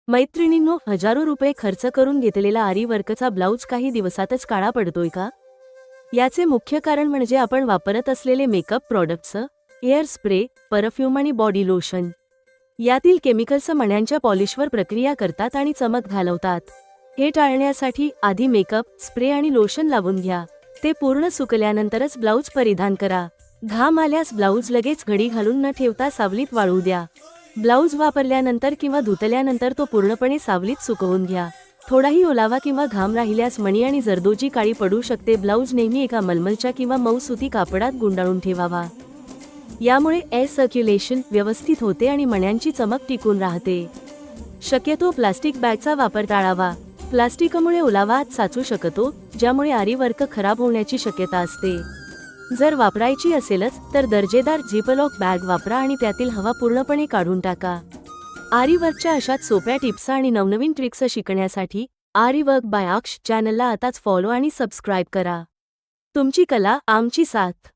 मैत्रिणींनो, हजारो रुपये खर्च करून घेतलेला आरी वर्कचा ब्लाऊज काही दिवसातच काळा पडतोय का? याचे मुख्य कारण म्हणजे आपण वापरत असलेले makeup products, air spray, perfume आणि बॉडी लोशन यातील केमिकल्स मण्यांच्या पॉलिशवर प्रक्रिया करतात आणि चमक घालवतात. हे टाळण्यासाठी आधी मेकअप, स्प्रे आणि लोशन लावून घ्या. ते पूर्ण सुकल्यानंतरच ब्लाऊज परिधान करा. घाम आल्यास ब्लाऊज लगेच घडी घालून न ठेवता सावलीत वाळू द्या. ब्लाऊज वापरल्यानंतर किंवा धुतल्यानंतर तो पूर्णपणे सावलीत सुकवून घ्या. थोडाही ओलावा किंवा घाम राहिल्यास मणी आणि जरदोजी काळी पडू शकते. ब्लाऊज नेहमी एका मलमलच्या किंवा मऊ सुती कापडात गुंडाळून ठेवावा. यामुळे एअर सर्क्युलेशन व्यवस्थित होते आणि मण्यांची चमक टिकून राहते. शक्यतो प्लास्टिक बॅगचा वापर टाळावा. प्लास्टिकमुळे ओलावा आत साचू शकतो, ज्यामुळे आरी वर्क खराब होण्याची शक्यता असते. जर वापरायची असेलच तर दर्जेदार झिपलॉक बॅग वापरा आणि त्यातील हवा पूर्णपणे काढून टाका. आरी वर्कच्या अशाच सोप्या टिप्स आणि नवनवीन ट्रिक्स शिकण्यासाठी आरी वर्क बाय अक्ष चॅनलला आताच फॉलो आणि सबस्क्राईब करा. तुमची कला आमची साथ.